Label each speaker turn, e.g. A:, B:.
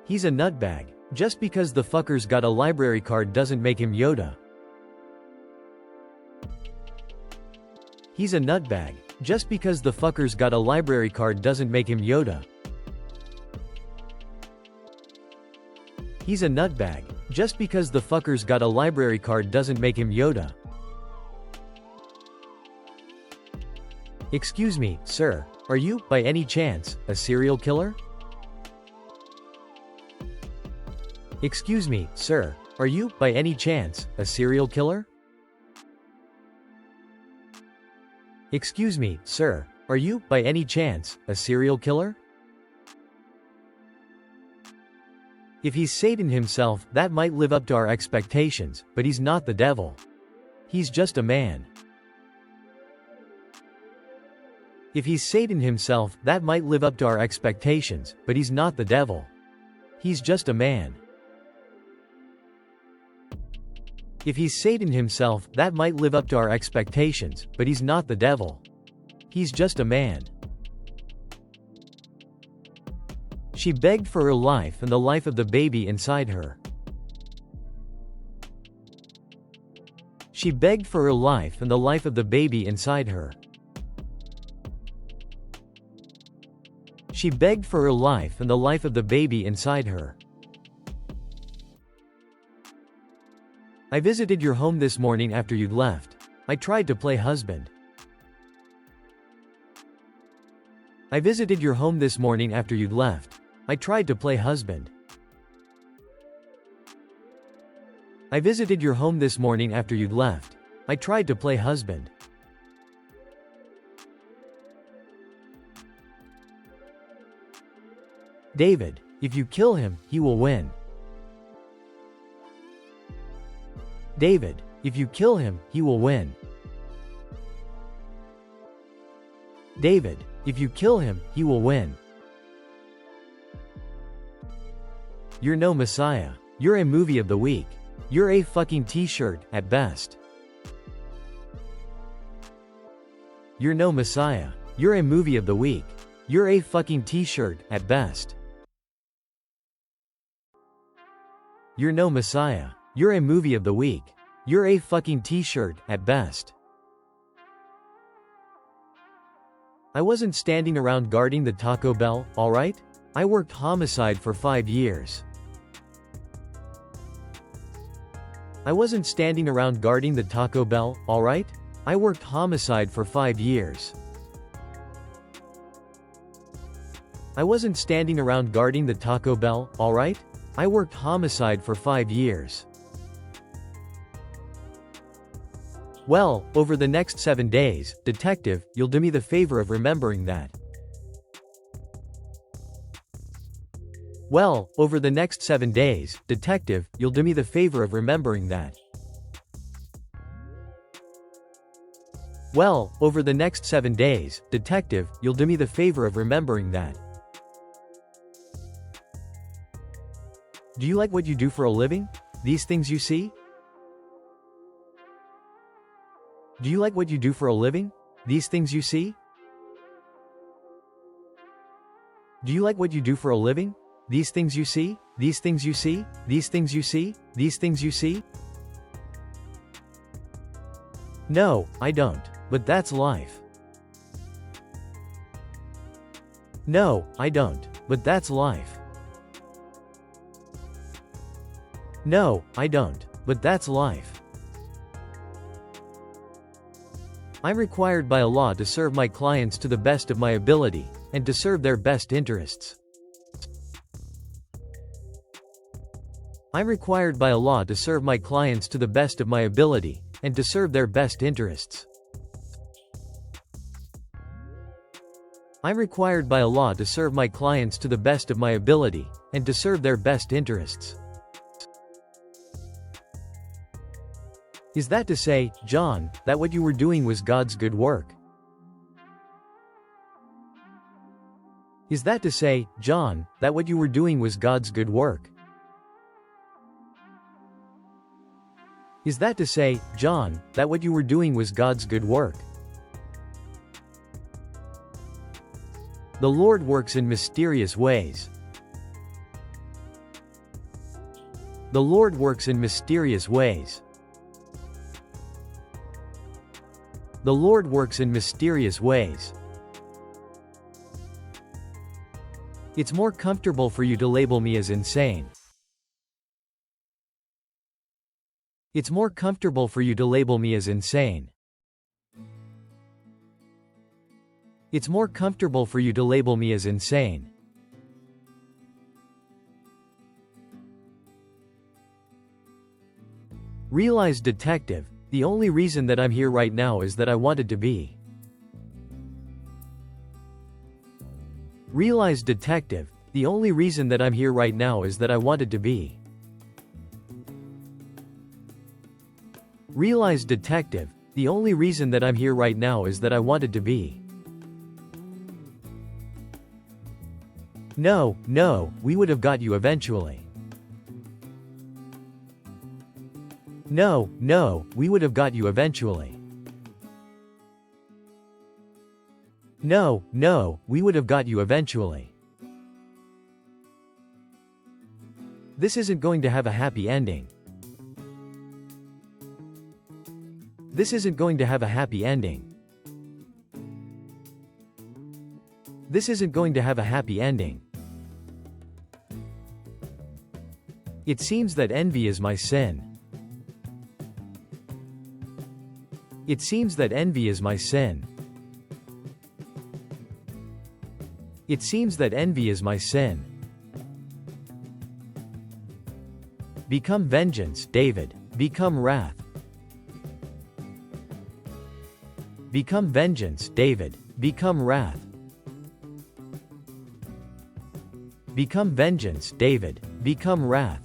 A: He's a nutbag. Just because the fucker's got a library card doesn't make him Yoda. He's a nutbag. Just because the fucker's got a library card doesn't make him Yoda. He's a nutbag. Just because the fucker's got a library card doesn't make him Yoda. Excuse me, sir. Are you, by any chance, a serial killer? Excuse me, sir. Are you, by any chance, a serial killer? Excuse me, sir. Are you, by any chance, a serial killer? If he's Se7en himself, that might live up to our expectations, but he's not the devil. He's just a man. If he's Se7en himself, that might live up to our expectations, but he's not the devil. He's just a man. If he's Se7en himself, that might live up to our expectations, but he's not the devil. He's just a man. She begged for her life and the life of the baby inside her. She begged for her life and the life of the baby inside her. She begged for her life and the life of the baby inside her. I visited your home this morning after you'd left. I tried to play husband. I visited your home this morning after you'd left. I tried to play husband. I visited your home this morning after you'd left. I tried to play husband. David, if you kill him, he will win. David, if you kill him, he will win. David, if you kill him, he will win. You're no Messiah. You're a movie of the week. You're a fucking t-shirt, at best. You're no Messiah. You're a movie of the week. You're a fucking t-shirt, at best. You're no Messiah. You're a movie of the week. You're a fucking t-shirt, at best. I wasn't standing around guarding the Taco Bell, alright? I worked homicide for 5 years. I wasn't standing around guarding the Taco Bell, alright? I worked homicide for 5 years. I wasn't standing around guarding the Taco Bell, alright? I worked homicide for 5 years. Well, over the next 7 days, detective, you'll do me the favor of remembering that. Well, over the next 7 days, detective, you'll do me the favor of remembering that. Well, over the next 7 days, detective, you'll do me the favor of remembering that. Do you like what you do for a living? These things you see? Do you like what you do for a living? These things you see? Do you like what you do for a living? These things you see? These things you see? These things you see? These things you see? No, I don't. But that's life. No, I don't. But that's life. No, I don't. But that's life. I'm required by a law to serve my clients to the best of my ability, and to serve their best interests. I'm required by a law to serve my clients to the best of my ability, and to serve their best interests. I'm required by a law to serve my clients to the best of my ability, and to serve their best interests. Is that to say, John, that what you were doing was God's good work? Is that to say, John, that what you were doing was God's good work? Is that to say, John, that what you were doing was God's good work? The Lord works in mysterious ways. The Lord works in mysterious ways. The Lord works in mysterious ways. It's more comfortable for you to label me as insane. It's more comfortable for you to label me as insane. It's more comfortable for you to label me as insane. Realize, detective, the only reason that I'm here right now is that I wanted to be. Realize, detective, the only reason that I'm here right now is that I wanted to be. Realize, detective, the only reason that I'm here right now is that I wanted to be. No, we would have got you eventually. No, we would have got you eventually. No, we would have got you eventually. This isn't going to have a happy ending. This isn't going to have a happy ending. This isn't going to have a happy ending. It seems that envy is my sin. It seems that envy is my sin. It seems that envy is my sin. Become vengeance, David. Become wrath. Become vengeance, David. Become wrath. Become vengeance, David. Become wrath.